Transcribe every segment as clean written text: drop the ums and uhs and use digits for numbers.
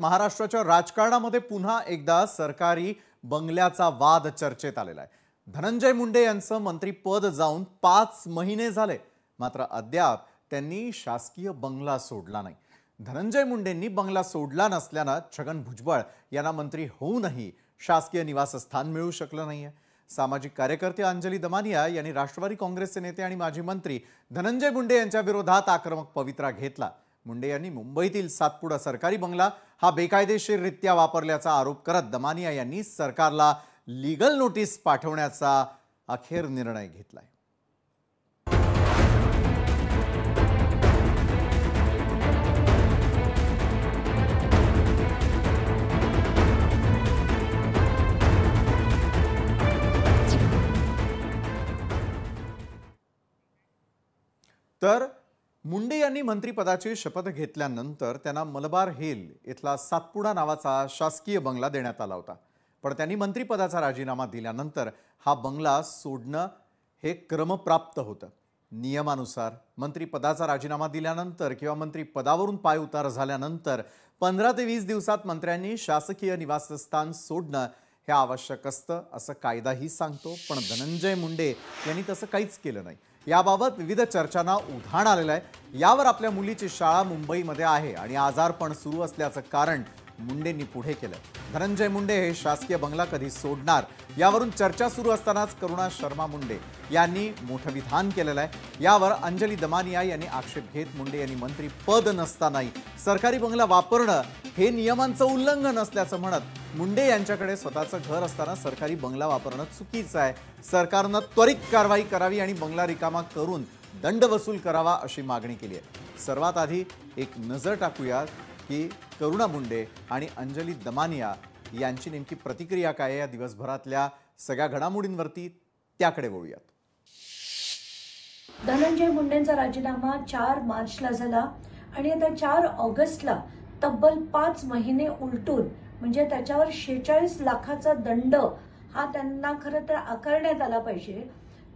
महाराष्ट्राच्या राजकारणामध्ये पुन्हा एकदा सरकारी बंगल्याचा वाद चर्चेत आलेला आहे। धनंजय मुंडे यांचं मंत्रीपद जाऊन 5 महिने झाले, मात्र अद्याप त्यांनी शासकीय बंगला सोडला नाही। धनंजय मुंडेंनी बंगला सोडला नसल्याने छगन भुजबळ यांना मंत्री होऊनही शासकीय निवासस्थान मिळू शकलं नाहीये। सामाजिक कार्यकर्ते अंजली दमानिया यांनी राष्ट्रवादी काँग्रेसचे नेते आणि माजी मंत्री धनंजय मुंडे यांच्या विरोधात आक्रमक पवित्रा घेतला। मुंडे यांनी मुंबईतील सातपुडा सरकारी बंगला हा बेकायदेशीररित्या वापरल्याचा आरोप करत दमानिया यांनी सरकारला लीगल नोटीस पाठवण्याचा अखेर निर्णय घेतलाय। तर मुंडे यांनी मंत्रिपदाची शपथ घेतल्यानंतर त्यांना मलबार हिल इथला सातपुडा नावाचा शासकीय बंगला देण्यात आला होता, पण त्यांनी मंत्रिपदाचा राजीनामा दिल्यानंतर हा बंगला सोडणं हे क्रमप्राप्त होतं। नियमानुसार मंत्रिपदाचा राजीनामा दिल्यानंतर किंवा मंत्रिपदावरून पाय उतार झाल्यानंतर 15 ते 20 दिवसात मंत्र्यांनी शासकीय निवासस्थान सोडणं हे आवश्यक असतं असं कायदाही सांगतो, पण धनंजय मुंडे यांनी तसं काहीच केलं नाही। याबाबत विविध चर्चांना उधाण आलेलं आहे। यावर आपल्या मुलीची शाळा मुंबईमध्ये आहे आणि आजारपण सुरू असल्याचं कारण मुंडेंनी पुढे केलं। धनंजय मुंडे हे शासकीय बंगला कधी सोडणार यावरून चर्चा सुरू असतानाच करुणा शर्मा मुंडे यांनी मोठं विधान केलेलं आहे। यावर अंजली दमानिया यांनी आक्षेप घेत मुंडे यांनी मंत्री पद नसतानाही सरकारी बंगला वापरणं हे नियमांचं उल्लंघन असल्याचं म्हणत मुंडे यांच्याकडे स्वतःचं घर असताना सरकारी बंगला वापरणं चुकीचं आहे। सरकारनं त्वरित कारवाई करावी आणि बंगला रिकामा करून दंड वसूल करावा अशी मागणी केली आहे। सर्वात आधी एक नजर टाकूया की करुणा मुंडे आणि अंजली दमानिया यांची नेमकी प्रतिक्रिया काय आहे या दिवसभरातल्या सगळ्या घडामोडींवरती, त्याकडे वळूयात। धनंजय मुंडेंचा राजीनामा 4 मार्चला झाला आणि आता 4 ऑगस्टला तब्बल 5 महिने उलटून म्हणजे त्याच्यावर 46 लाखाचा दंड हा त्यांना खरं तर आकारण्यात आला पाहिजे।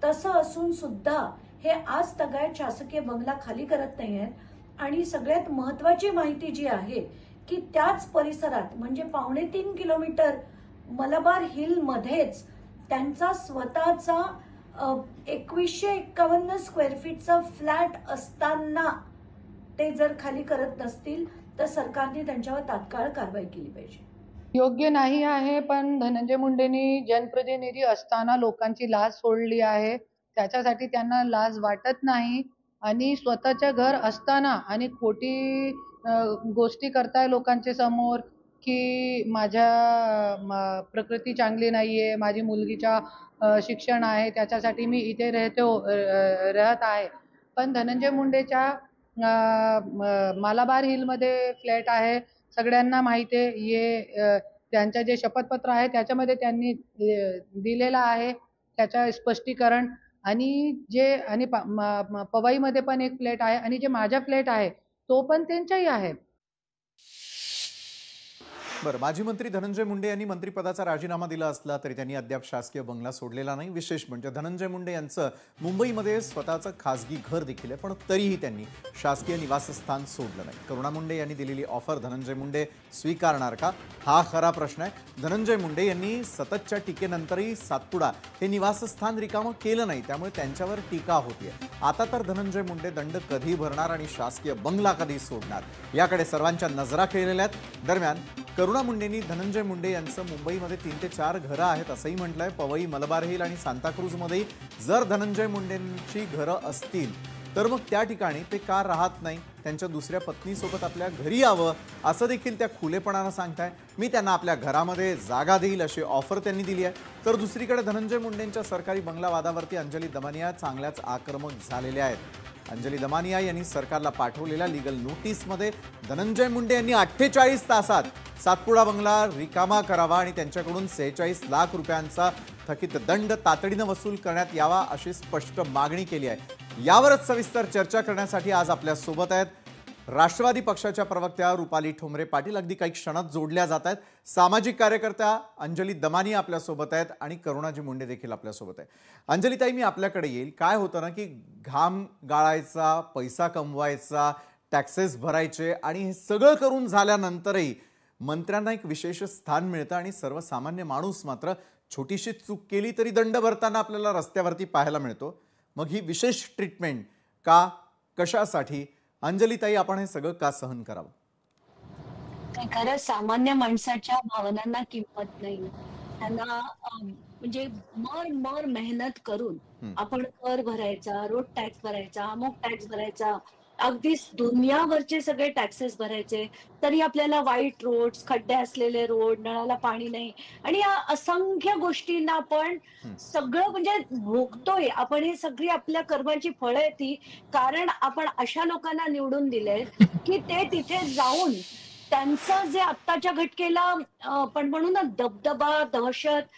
तसं असून सुद्धा हे आज तगायत शासकीय बंगला खाली करत नाहीयेत आणि सगळ्यात महत्त्वाची माहिती जी आहे की त्याच परिसरात म्हणजे 3.5 किलोमीटर मलबार हिल मध्येच त्यांचा स्वतःचा 2151 स्क्वेअर फीटचा फ्लॅट असताना ते जर खाली करत नसतील तर सरकारने त्यांच्यावर तात्काळ कारवाई केली पाहिजे। योग्य नाही आहे, पण धनंजय मुंडेंनी जनप्रतिनिधी असताना लोकांची लाज सोडली आहे, त्याच्यासाठी त्यांना लाज वाटत नाही आणि स्वतःच्या घर असताना आणि खोटी गोष्टी करताय लोकांच्या समोर की माझ्या प्रकृती चांगली नाहीये, माझी मुलगीचा शिक्षण आहे त्याच्यासाठी मी इथे राहत आहे। पण धनंजय मुंडेच्या मलबार हिलमध्ये फ्लॅट आहे, सगळ्यांना माहिती आहे। हे त्यांचं जे शपथपत्र आहे त्याच्यामध्ये त्यांनी दिलेलं आहे त्याचं स्पष्टीकरण। आणि पवईमध्ये पण एक फ्लॅट आहे आणि जे माझा फ्लॅट आहे तो पण त्यांचाही आहे। बरं, माजी मंत्री धनंजय मुंडे यांनी मंत्रिपदाचा राजीनामा दिला असला तरी त्यांनी अद्याप शासकीय बंगला सोडलेला नाही। विशेष म्हणजे धनंजय मुंडे यांचं मुंबईमध्ये स्वतःचं खासगी घर देखील आहे, पण तरीही त्यांनी शासकीय निवासस्थान सोडलं नाही। करुणा मुंडे यांनी दिलेली ऑफर धनंजय मुंडे स्वीकारणार का, हा खरा प्रश्न आहे। धनंजय मुंडे यांनी सततच्या टीकेनंतरही सातपुडा हे निवासस्थान रिकामं केलं नाही, त्यामुळे त्यांच्यावर टीका होतीये। आता तर धनंजय मुंडे दंड कधी भरणार आणि शासकीय बंगला कधी सोडणार याकडे सर्वांच्या नजरा खेळलेल्या आहेत। दरम्यान करुणा मुंडेंनी धनंजय मुंडे यांचं मुंबईमध्ये 3 ते 4 घरं आहेत असंही म्हटलंय। पवई, मलबार हिल आणि सांताक्रूजमध्ये जर धनंजय मुंडेंची घरं असतील तर मग त्या ठिकाणी ते का राहत नाही, त्यांच्या दुसऱ्या पत्नीसोबत आपल्या घरी यावं असं देखील त्या खुलेपणानं सांगताय। मी त्यांना आपल्या घरामध्ये जागा देईल अशी ऑफर त्यांनी दिली आहे। तर दुसरीकडे धनंजय मुंडेंच्या सरकारी बंगला वादावरती अंजली दमानिया चांगल्याच आक्रमक झालेल्या आहेत। अंजली दमानिया यांनी सरकारला पाठवलेल्या लीगल नोटीसमध्ये धनंजय मुंडे यांनी 48 तासात सातपुडा बंगला रिकामा करावा आणि त्यांच्याकडून 46 लाख रुपयांचा थकीत दंड तातडीनं वसूल करण्यात यावा अशी स्पष्ट मागणी केली आहे। यावरच सविस्तर चर्चा करण्यासाठी आज आपल्या सोबत आहेत राष्ट्रवादी पक्षाच्या प्रवक्त्या रुपाली ठोंबरे पाटील अगदी काही क्षणात जोडल्या जात आहेत, सामाजिक कार्यकर्त्या अंजली दमानिया आपल्या सोबत आहेत आणि करुणाजी मुंडे देखील आपल्या सोबत आहे। अंजली ताई, मी आपल्याकडे येईल। काय होतं ना की घाम गाळायचा, पैसा कमवायचा, टॅक्सेस भरायचे आणि हे सगळं करून झाल्यानंतरही मंत्र्यांना एक विशेष स्थान मिळतं आणि सर्वसामान्य माणूस मात्र छोटीशी चूक केली तरी दंड भरताना आपल्याला रस्त्यावरती पाहायला मिळतो. मग ही विशेष ट्रीटमेंट का, कशासाठी? अंजलीताई, आपण हे सगळं का सहन करावं? खरं सामान्य माणसाच्या भावनांना किंमत नाही. त्यांना म्हणजे मर मेहनत करून आपण कर भरायचा, रोड टॅक्स भरायचा, अमुक टॅक्स भरायचा, अगदी दुनियाभरचे सगळे टॅक्सेस भरायचे, तरी आपल्याला वाईट रोड्स, खड्डे असलेले रोड, नळाला पाणी नाही आणि या असंख्य गोष्टींना आपण सगळं म्हणजे भोगतोय. आपण हे सगळी आपल्या कर्माची फळं आहेत ती, कारण आपण अशा लोकांना निवडून दिले की ते तिथे जाऊन त्यांचं जे आत्ताच्या घटकेला आपण म्हणू ना दबदबा, दहशत,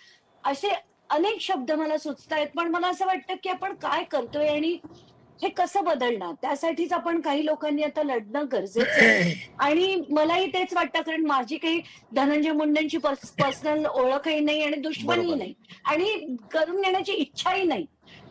असे अनेक शब्द मला सुचतायत. पण मला असं वाटतं की आपण काय करतोय आणि हे कसं बदलणार, त्यासाठीच आपण काही लोकांनी आता लढणं गरजेचं आहे. आणि मलाही तेच वाटतं, कारण माझी काही धनंजय मुंडेंची पर्सनल ओळखही नाही आणि दुश्मनही नाही आणि करून घेण्याची इच्छाही नाही.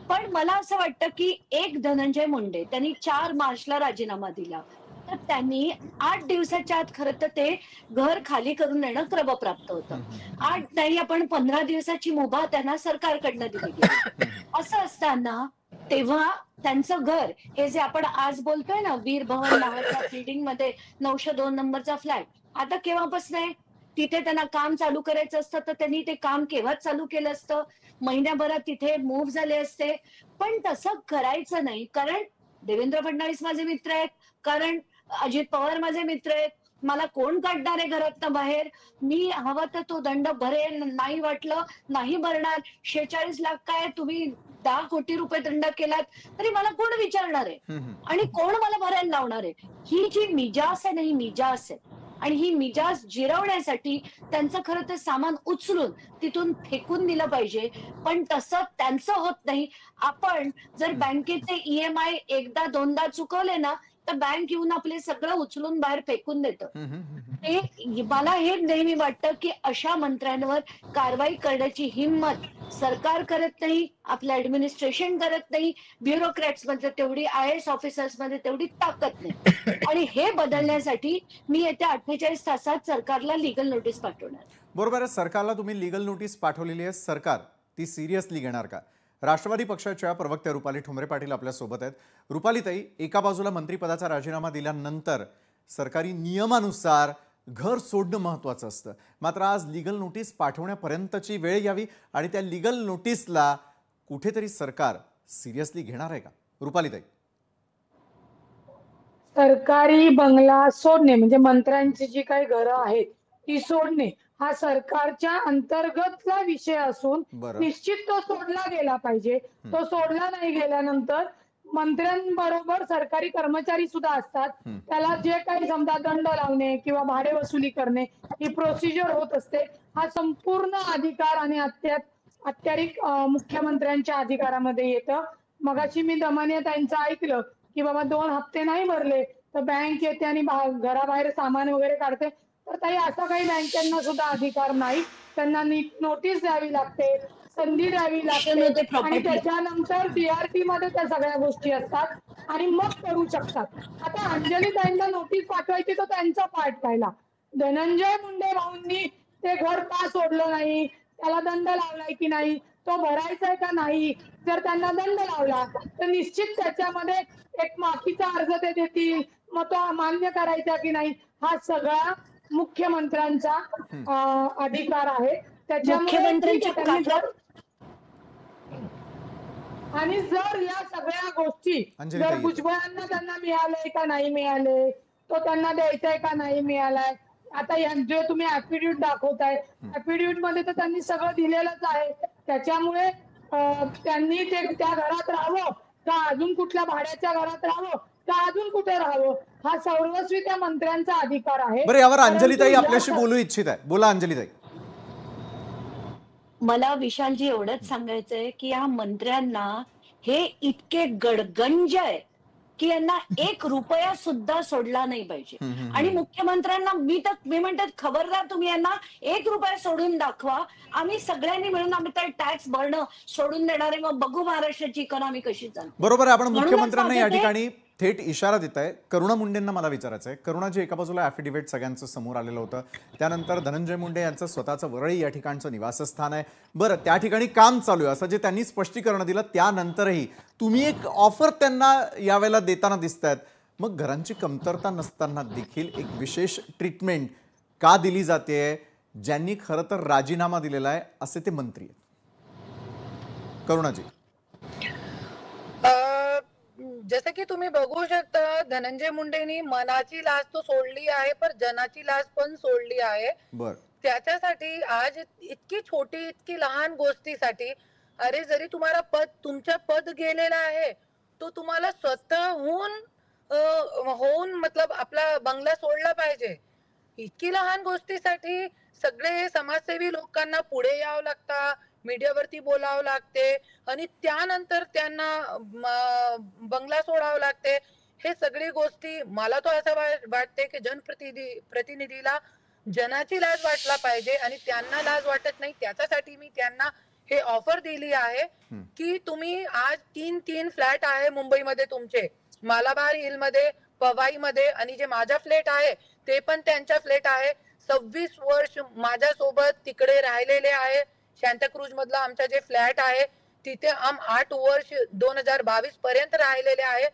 पण मला असं वाटतं की एक धनंजय मुंडे त्यांनी 4 मार्चला राजीनामा दिला, तर त्यांनी 8 दिवसाच्या आत खरं तर ते घर खाली करून देणं क्रमप्राप्त होतं. 8 नाही, आपण 15 दिवसाची मुभा त्यांना सरकारकडनं दिली गेली. असं असताना तेव्हा त्यांचं घर, हे जे आपण आज बोलतोय ना वीर भवन नावाच्या बिल्डिंग मध्ये 902 नंबरचा फ्लॅट, आता केव्हापासून आहे? तिथे त्यांना काम चालू करायचं असतं तर त्यांनी ते काम केव्हाच चालू केलं असतं, महिन्याभरात तिथे मूव्ह झाले असते. पण तसं करायचं नाही, कारण देवेंद्र फडणवीस माझे मित्र आहेत, कारण अजित पवार माझे मित्र आहेत. मला कोण काढणार आहे घरातनं बाहेर? मी हवा तर तो दंड भरेल, नाही वाटलं नाही भरणार. 46 लाख काय, तुम्ही 10 कोटी रुपये दंड केलात तरी मला कोण विचारणार आहे आणि कोण मला भरायला लावणार आहे? ही जी मिजाज आहे ना, ही मिजाज आहे आणि ही मिजाज जिरवण्यासाठी त्यांचं खरं तर सामान उचलून तिथून फेकून दिलं पाहिजे. पण तसं त्यांचं होत नाही. आपण जर बँकेचे EMI एकदा दोनदा चुकवले ना, तर बँक येऊन आपले सगळं उचलून बाहेर फेकून देतं. ते मला हे नेहमी वाटतं की अशा मंत्र्यांवर कारवाई करण्याची हिंमत सरकार करत नाही, आपलं ऍडमिनिस्ट्रेशन करत नाही, ब्युरोक्रॅट्स मध्ये तेवढी, IAS ऑफिसर्स मध्ये तेवढी ताकद नाही. आणि हे बदलण्यासाठी मी येत्या 48 तासात सरकारला लीगल नोटीस पाठवणार. बरोबर आहे, सरकारला तुम्ही लीगल नोटीस पाठवलेली आहे. सरकार ती सिरियसली घेणार का? राष्ट्रवादी पक्षाच्या प्रवक्त्या रुपाली ठोंबरे पाटील आपल्या सोबत आहेत. रुपालीताई, एका बाजूला मंत्रिपदाचा राजीनामा दिल्यानंतर सरकारी नियमानुसार घर सोडणं महत्त्वाचं असतं, मात्र आज लीगल नोटीस पाठवण्यापर्यंतची वेळ यावी आणि त्या लीगल नोटीसला कुठेतरी सरकार सिरियसली घेणार आहे का? रुपालीताई, सरकारी बंगला सोडणे म्हणजे मंत्र्यांची जी काही घरं आहेत ती सोडणे हा सरकारच्या अंतर्गतला विषय असून बरं. निश्चित तो सोडला गेला पाहिजे. तो सोडला नाही गेल्यानंतर मंत्र्यांबरोबर सरकारी कर्मचारी सुद्धा असतात, त्याला जे काही समजा दंड लावणे किंवा भाडे वसुली करणे ही प्रोसिजर होत असते. हा संपूर्ण अधिकार आणि अत्याधिक मुख्यमंत्र्यांच्या अधिकारामध्ये येतं. मगाशी मी दमानिया त्यांचं ऐकलं की बाबा 2 हप्ते नाही भरले तर बँक येते आणि घराबाहेर सामान वगैरे काढते. तर ताई, असा काही बँकांना सुद्धा अधिकार नाही. त्यांना नोटीस द्यावी लागते, संधी द्यावी लागते आणि त्याच्यानंतर DRT मध्ये त्या सगळ्या गोष्टी असतात आणि मग करू शकतात. आता अंजलीताईंना नोटीस पाठवायची तर त्यांचा पाठ पाहिला. धनंजय मुंडे भाऊंनी ते घर का सोडलं नाही, त्याला दंड लावलाय की नाही, तो भरायचा आहे का नाही, जर त्यांना दंड लावला तर निश्चित त्याच्यामध्ये एक माफीचा अर्ज ते देतील, मग तो मान्य करायचा की नाही हा सगळा मुख्यमंत्र्यांचा अधिकार आहे. त्याच्यामुळे आणि जर या सगळ्या गोष्टी जर भुजबळांना त्यांना मिळालंय का नाही मिळाले, तो त्यांना द्यायचाय का नाही मिळालाय, आता जे तुम्ही ऍफिडेव्हिट दाखवताय ऍफिडेव्हिट मध्ये तर त्यांनी सगळं दिलेलंच आहे. त्याच्यामुळे त्यांनी ते त्या घरात राहावं का अजून कुठल्या भाड्याच्या घरात राहावं का अजून कुठे राहावं हा सर्वस्वी त्या मंत्र्यांचा अधिकार आहे. बरं, यावर अंजलीताई आपल्याशी बोलू इच्छित आहे. बोला अंजलीताई. मला विशालजी एवढंच सांगायचंय की या मंत्र्यांना हे इतके गडगंज आहे की यांना 1 रुपया सुद्धा सोडला नाही पाहिजे. आणि मुख्यमंत्र्यांना मी म्हणतात, खबरदार तुम्ही यांना 1 रुपया सोडून दाखवा, आम्ही सगळ्यांनी मिळून आम्ही तर टॅक्स भरणं सोडून देणार आहे, मग बघू महाराष्ट्राची इकॉनॉमी कशी चालते. बरोबर आहे. आपण मुख्यमंत्र्यांना या ठिकाणी थेट इशारा देत आहे. करुणा मुंडेंना मला विचारायचं आहे. करुणाजी, एका बाजूला ॲफिडेव्हिट सगळ्यांचं समोर आलेलं होतं, त्यानंतर धनंजय मुंडे यांचं स्वतःचं वरळी या ठिकाणचं निवासस्थान आहे. बरं, त्या ठिकाणी काम चालू आहे असं जे त्यांनी स्पष्टीकरण दिलं, त्यानंतरही तुम्ही एक ऑफर त्यांना यावेळेला देताना दिसतायत. मग घरांची कमतरता नसताना देखील एक विशेष ट्रीटमेंट का दिली जाते, ज्यांनी खरं तर राजीनामा दिलेला आहे असे ते मंत्री आहेत? करुणाजी. जसं की तुम्ही बघू शकता, धनंजय मुंडेंनी मनाची लाज तो सोडली आहे, पण जनाची लाज पण सोडली आहे. बर. त्याच्यासाठी आज इतकी छोटी, इतकी लहान गोष्टीसाठी, अरे जरी तुम्हाला तुमचं पद गेलेलं आहे, तो तुम्हाला स्वतःहून होऊन मतलब आपला बंगला सोडला पाहिजे. इतकी लहान गोष्टीसाठी सगळे समाजसेवी लोकांना पुढे यावं लागतं, मीडियावरती बोलावं लागते आणि त्यानंतर त्यांना बंगला सोडावं लागते. हे सगळी गोष्टी मला तो असं वाटते की प्रतिनिधीला जनाची लाज वाटला पाहिजे आणि त्यांना लाज वाटत नाही. त्याच्यासाठी मी त्यांना हे ऑफर दिली आहे की तुम्ही आज 3 फ्लॅट आहे मुंबईमध्ये तुमचे, मालाबार हिल मध्ये, पवाई मध्ये, आणि जे माझा फ्लॅट आहे ते पण त्यांचा फ्लॅट आहे. 26 वर्ष माझ्यासोबत तिकडे राहिलेले आहे. सांताक्रूज मधला आमचा जे फ्लॅट आहे तिथे 8 वर्ष 2022 पर्यंत राहिलेले आहे.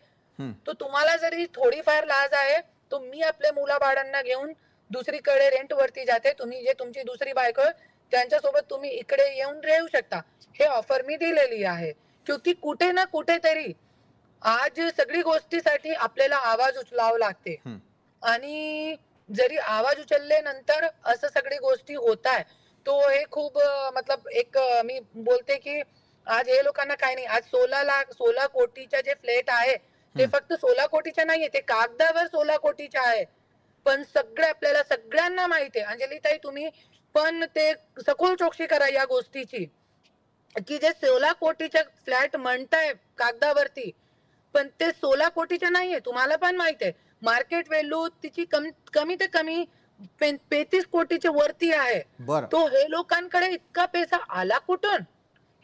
तो तुम्हाला जरी थोडीफार लाज आहे, तो मी आपल्या मुलाबाळांना घेऊन दुसरीकडे रेंट वरती जाते. तुम्ही जे तुमची दुसरी बायको त्यांच्यासोबत तुम्ही इकडे येऊन राहू शकता. हे ऑफर मी दिलेली आहे. क्योंकि कुठे ना कुठेतरी आज सगळी गोष्टीसाठी आपल्याला आवाज उचलावा लागते आणि जरी आवाज उचलल्यानंतर असं सगळी गोष्टी होत आहे, तो हे खूप मतलब एक मी बोलते की आज हे लोकांना काही नाही. आज 16 कोटीच्या जे फ्लॅट आहे ते फक्त 16 कोटीच्या नाहीये, ते कागदावर 16 कोटीच्या आहे. पण आपल्याला सगळ्यांना माहिती आहे, अंजलीताई तुम्ही पण ते सखोल चौकशी करा या गोष्टीची, की जे 16 कोटीच्या फ्लॅट म्हणताय कागदावरती, पण ते 16 कोटीच्या नाहीये. तुम्हाला पण माहिती आहे मार्केट व्हॅल्यू तिची कमी ते कमी 35 कोटीच्या वरती आहे. तो हे लोकांकडे इतका पैसा आला कुठून,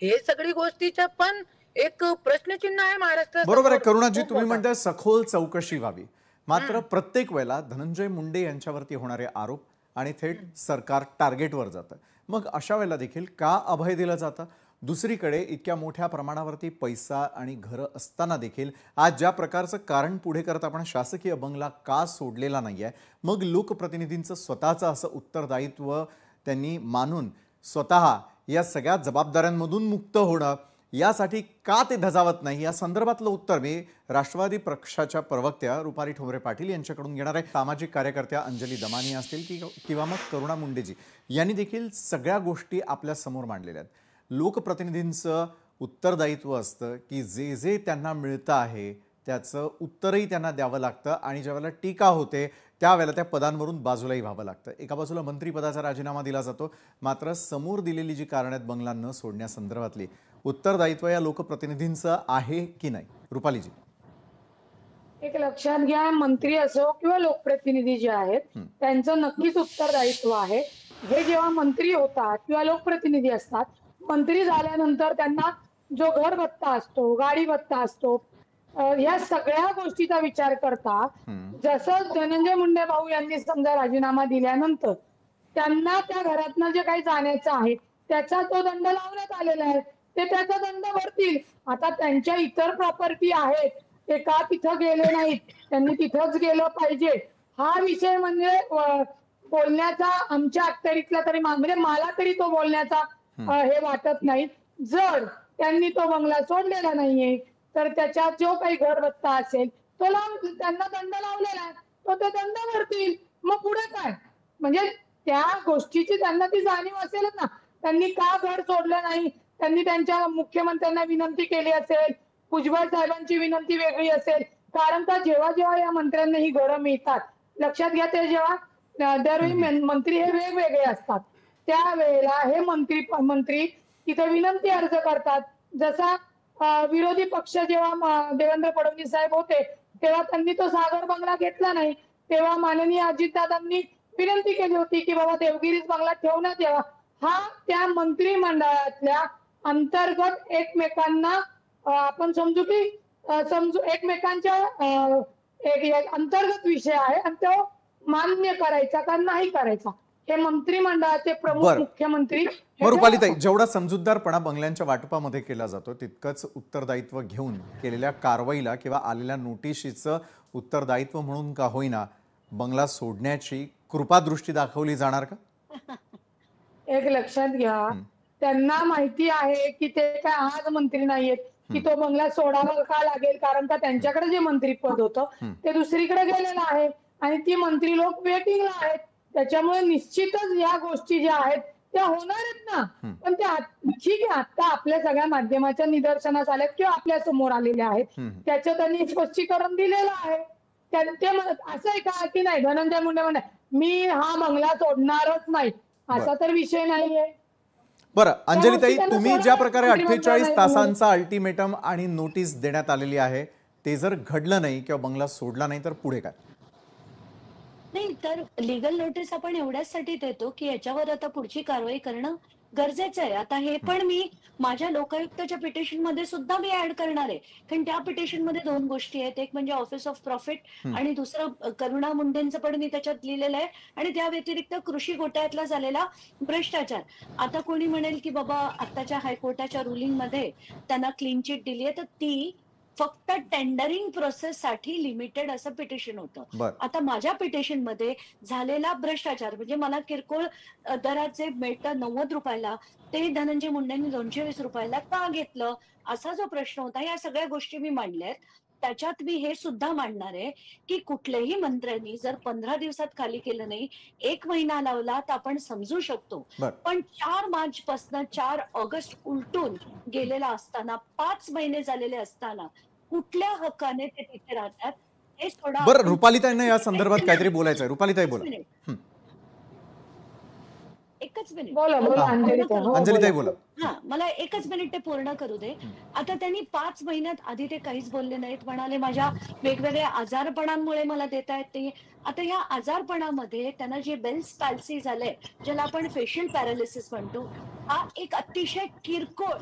हे सगळी गोष्टीचा पण एक प्रश्नचिन्ह आहे महाराष्ट्रात. बरोबर आहे करुणाजी, तुम्ही म्हणताय सखोल चौकशी व्हावी. मात्र प्रत्येक वेळेला धनंजय मुंडे यांच्यावरती होणारे आरोप आणि थेट सरकार टार्गेटवर जातं. मग अशा वेळेला देखील का अभय दिलं जातं? दुसरीकडे इतक्या मोठ्या प्रमाणावरती पैसा आणि घरं असताना देखील आज ज्या प्रकारचं कारण पुढे करत आपण शासकीय बंगला का सोडलेला नाही आहे, मग लोकप्रतिनिधींचं स्वतःचं असं उत्तरदायित्व त्यांनी मानून स्वतः या सगळ्या जबाबदाऱ्यांमधून मुक्त होणं, यासाठी का ते धजावत नाही, या संदर्भातलं उत्तर मी राष्ट्रवादी पक्षाच्या प्रवक्त्या रुपाली ठोंबरे पाटील यांच्याकडून घेणार आहे. सामाजिक कार्यकर्त्या अंजली दमानी असतील किंवा मग करुणा मुंडेजी यांनी देखील सगळ्या गोष्टी आपल्या समोर मांडलेल्या आहेत. लोकप्रतिनिधींचं उत्तरदायित्व असतं की जे जे त्यांना मिळतं आहे त्याचं उत्तरही त्यांना द्यावं लागतं आणि ज्यावेळेला टीका होते त्यावेळेला त्या पदांवरून बाजूलाही व्हावं लागतं. एका बाजूला मंत्रिपदाचा राजीनामा दिला जातो, मात्र समोर दिलेली जी कारणं आहेत बंगला न सोडण्यासंदर्भातली, उत्तरदायित्व या लोकप्रतिनिधींचं आहे की नाही? रुपालीजी. एक लक्षात घ्या, मंत्री असो किंवा लोकप्रतिनिधी जे आहेत त्यांचं नक्कीच उत्तरदायित्व आहे. हे जेव्हा मंत्री होतात किंवा लोकप्रतिनिधी असतात, मंत्री झाल्यानंतर त्यांना जो घर भत्ता असतो, गाडी भत्ता असतो, या सगळ्या गोष्टीचा विचार करता, जसं धनंजय मुंडे भाऊ यांनी समजा राजीनामा दिल्यानंतर त्यांना त्या घरातनं जे काही जाण्याचं आहे त्याचा तो दंड लावण्यात आलेला आहे. ते त्याचा दंड भरतील. आता त्यांच्या इतर प्रॉपर्टी आहेत, ते का तिथं गेले नाहीत, त्यांनी तिथंच गेलं पाहिजे, हा विषय म्हणजे बोलण्याचा आमच्या अखत्यारीतला तरी म्हणजे मला तरी तो बोलण्याचा हे वाटत नाही. जर त्यांनी तो बंगला सोडलेला नाहीये तर त्याच्यात जो काही घरभत्ता असेल तो त्यांना दंड लावलेला आहे, तो ते दंड भरतील. मग पुढे काय, म्हणजे त्या गोष्टीची त्यांना ती जाणीव असेलच ना. त्यांनी का घर सोडलं नाही, त्यांनी त्यांच्या मुख्यमंत्र्यांना विनंती केली असेल, भुजबळ साहेबांची विनंती वेगळी असेल. कारण का जेव्हा जेव्हा या मंत्र्यांना ही घरं मिळतात, लक्षात घ्या, ते जेव्हा दरवेळी मंत्री हे वेगवेगळे असतात, त्यावेळेला हे मंत्री तिथे विनंती अर्ज करतात. जसा विरोधी पक्ष जेव्हा देवेंद्र फडणवीस साहेब होते तेव्हा त्यांनी तो सागर बंगला घेतला नाही, तेव्हा माननीय अजितदादांनी विनंती केली होती की बाबा देवगिरीज बंगला ठेवण्यात यावा. हा त्या मंत्रिमंडळातल्या अंतर्गत एकमेकांना आपण समजू की समजू एकमेकांच्या एक अंतर्गत विषय आहे आणि तो मान्य करायचा का नाही करायचा हे मंत्रिमंडळाचे प्रमुख बरं. मुख्यमंत्री मग रुपालीताई, जेवढा समजूतदारपणा बंगल्यांच्या वाटपामध्ये केला जातो तितकंच उत्तरदायित्व घेऊन केलेल्या कारवाईला किंवा आलेल्या नोटिशीचं उत्तरदायित्व म्हणून का होईना बंगला सोडण्याची कृपादृष्टी दाखवली जाणार का? एक लक्षात घ्या, त्यांना माहिती आहे की ते काय आज मंत्री नाहीयेत की तो बंगला सोडावा का लागेल, कारण का त्यांच्याकडे जे मंत्रीपद होतं ते दुसरीकडे गेलेलं आहे आणि ती मंत्री लोक वेटिंगला आहेत. त्याच्यामुळे निश्चितच या गोष्टी ज्या आहेत त्या होणार आहेत ना. पण त्या ठीक आहे, आता आपल्या सगळ्या माध्यमाच्या निदर्शनास आल्यात किंवा आपल्या समोर आलेल्या आहेत, त्याचं त्यांनी स्पष्टीकरण दिलेलं आहे. ते असं आहे का की नाही धनंजय मुंडे म्हणे मी हा बंगला सोडणारच नाही, असा तर विषय नाहीये. बरं अंजलीताई, तुम्ही ज्या प्रकारे मंत्रिमंडळ 48 तासांचा अल्टिमेटम आणि नोटीस देण्यात आलेली आहे ते जर घडलं नाही किंवा बंगला सोडला नाही तर पुढे काय? नाही तर लीगल नोटीस आपण एवढ्यासाठी देतो की याच्यावर आता पुढची कारवाई करणं गरजेचं आहे. आता हे पण मी माझ्या लोकायुक्ताच्या पिटिशन मध्ये सुद्धा मी ऍड करणार आहे, कारण त्या पिटिशन मध्ये दोन गोष्टी आहेत. एक म्हणजे ऑफिस ऑफ प्रॉफिट आणि दुसरं करुणा मुंडेंचं पण मी त्याच्यात लिहिलेलं आहे आणि त्या व्यतिरिक्त कृषी घोटाळ्यातला झालेला भ्रष्टाचार. आता कोणी म्हणेल की बाबा आताच्या हायकोर्टाच्या रुलिंग मध्ये त्यांना क्लीन चिट दिली आहे, तर ती फक्त टेंडरिंग प्रोसेस साठी लिमिटेड असं पिटिशन होतं. आता माझ्या पिटिशन मध्ये झालेला भ्रष्टाचार म्हणजे मला किरकोळ दराचे मिळतं 90 रुपयाला ते धनंजय मुंडेंनी 220 रुपयाला का घेतलं, असा जो प्रश्न होता, या सगळ्या गोष्टी मी मांडल्यात. त्याच्यात मी हे सुद्धा मांडणार आहे की कुठल्याही मंत्र्यांनी जर 15 दिवसात खाली केलं नाही, 1 महिना लावला तर आपण समजू शकतो. पण 4 मार्च पासून 4 ऑगस्ट उलटून गेलेला असताना 5 महिने झालेले असताना कुठल्या हक्काने ते तिथे राहतात हे थोडा. बरं रुपालीताईंना या संदर्भात काहीतरी बोलायचं आहे. रुपालीताई बोला. एकच मिनिट बोला अंजलीताई बोला. हा, मला एकच मिनिट ते पूर्ण करू दे. आता त्यांनी 5 महिन्यात आधी ते काहीच बोलले नाहीत, म्हणाले माझ्या वेगवेगळ्या आजारपणांमुळे मला देता येत नाही. आता या आजारपणामध्ये त्यांना जे बेल्स पॅल्सी झालंय, ज्याला आपण फेशियल पॅरालिसिस म्हणतो, हा एक अतिशय किरकोळ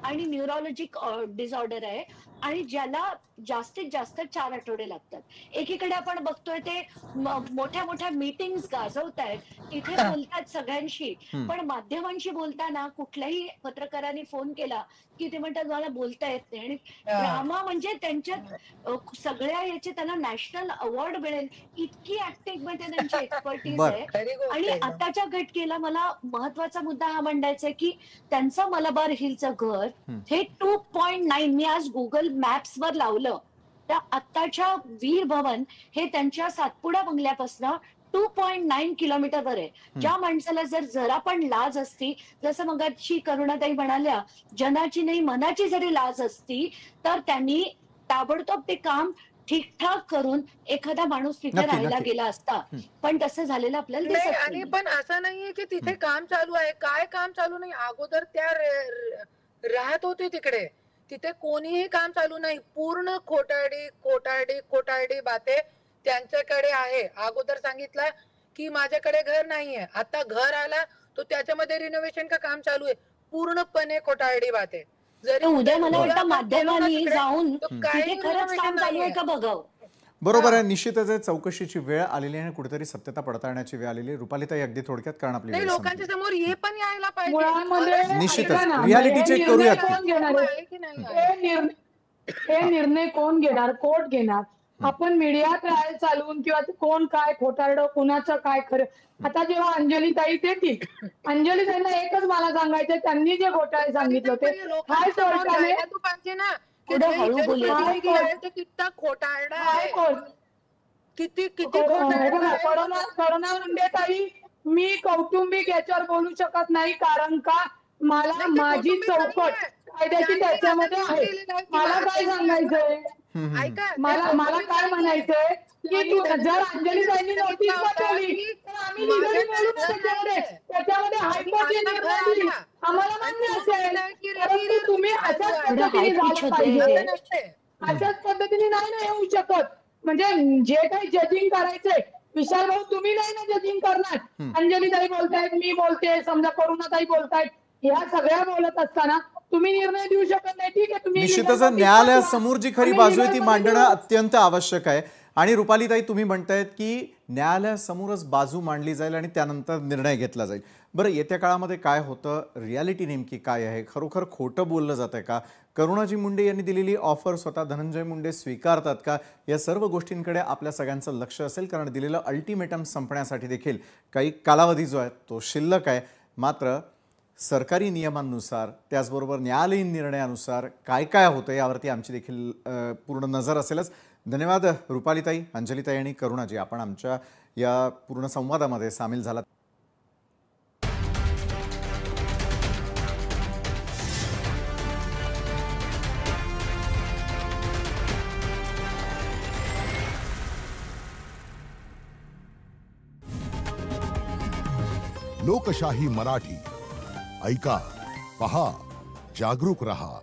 आणि न्यूरोलॉजिक डिसऑर्डर आहे आणि ज्याला जास्तीत जास्त 4 आठवडे लागतात. एकीकडे आपण बघतोय ते मोठ्या मोठ्या मीटिंग्स गाजवतायत, तिथे बोलतात सगळ्यांशी, पण माध्यमांशी बोलताना कुठल्याही पत्रकारांनी फोन केला की ते म्हणतात मला बोलता येत नाही. आणि ड्रामा म्हणजे त्यांच्यात सगळ्या याचे त्यांना नॅशनल अवॉर्ड मिळेल इतकी ऍक्टिंग मध्ये त्यांची एक्सपर्टीज आहे. आणि आताच्या घटकेला मला महत्वाचा मुद्दा हा मांडायचा आहे की त्यांचं मलबार हिलचं घर हे 2.9 मी आज गुगल मॅप्स वर लावलं, त्या आत्ताच्या वीर भवन हे त्यांच्या सातपुडा बंगल्यापासून 2.9 किलोमीटरवर आहे. ज्या माणसाला जर जरा पण लाज असती, जसं मगाशी करुणाताई म्हणाल्या जनाची नाही मनाची जरी लाज असती, तर त्यांनी ताबडतोब ते काम ठीकठाक करून एखादा माणूस तिथे राहायला गेला असता. पण तसं झालेलं आपल्याला दिसत नाही. आणि पण असं नाहीये की तिथे काम चालू आहे, काय काम चालू नाही. अगोदर त्या राहत होते तिकडे, तिथे कोणीही काम चालू नाही. पूर्ण खोटारडी बाते त्यांच्याकडे आहे. अगोदर सांगितलं की माझ्याकडे घर नाहीये, आता घर आला तो त्याच्यामध्ये रिनोव्हेशन का काम चालू आहे. पूर्णपणे खोटारडी बाते. जरी उद्या मला वाटतं माध्यमांनी जाऊन तिथे खरंच काम चालू आहे का बघावं. बरोबर आहे. निश्चितच चौकशीची वेळ आलेली आहे, कुठेतरी सत्यता पडताळण्याची वेळ आलेली आहे. रुपालीताई अगदी थोडक्यात, कारण आपली वेळ लोकांच्या समोर हे पण यायला पाहिजे. निश्चितच रियालिटी चेक करूयात. हे निर्णय कोण घेणार, कोर्ट घेणार. आपण मीडिया ट्रायल चालवून किंवा कोण काय खोटारडं कुणाचं काय खरं. आता जेव्हा अंजलीताई देतील, अंजलीताईंना एकच मला सांगायचं, त्यांनी जे घोटाळे सांगितलं होते हाय कोर्टाने करुणा मुंडेताई मी कौटुंबिक याच्यावर बोलू शकत नाही, कारण का मला माझी चौकट कायद्याची त्याच्यामध्ये आहे. मला काय सांगायचंय, मला काय म्हणायचंय की तू जर अंजलीताईंनी नोटीस पाठवली तर आम्ही लिगली बोलू त्याच्यामध्ये हायकोर्टने निर्णय दिली आम्हाला मान्य असेल, परंतु तुम्ही अशाच पद्धतीने झालं पाहिजे. अशाच पद्धतीने नाही ना येऊ शकत. म्हणजे जे काही जजिंग करायचंय, विशाल भाऊ तुम्ही नाही ना जजिंग करणार. अंजलीताई बोलतायत, मी बोलते, समजा करुणाताई बोलतायत, ह्या सगळ्या बोलत असताना तुम्ही निर्णय देऊ शकत नाही, ठीक आहे, तुम्ही निश्चितच legal notice न्यायालयासमोर जी खरी आम्ही बाजू आहे legal ती मध्ये मांडणं देऊ. अत्यंत आवश्यक आहे. आणि रुपालीताई, तुम्ही म्हणतायत की न्यायालयासमोरच बाजू मांडली जाईल आणि त्यानंतर निर्णय घेतला जाईल. बरं, येत्या काळामध्ये काय होतं, रियालिटी नेमकी काय आहे, खरोखर खोटं बोललं जातंय का, करुणाजी मुंडे यांनी दिलेली ऑफर स्वतः धनंजय मुंडे स्वीकारतात का, या सर्व गोष्टींकडे आपल्या सगळ्यांचं लक्ष असेल. कारण दिलेलं अल्टिमेटम संपण्यासाठी देखील काही कालावधी जो आहे तो शिल्लक आहे. मात्र सरकारी नियमांनुसार, त्याचबरोबर न्यायालयीन निर्णयानुसार काय काय होतं यावरती आमची देखील पूर्ण नजर असेलच. धन्यवाद रुपालीताई, अंजलीताई आणि करुणाजी, आपण आमच्या या पूर्ण संवादामध्ये सामील झालात. लोकशाही मराठी ऐका, पहा, जागरूक रहा.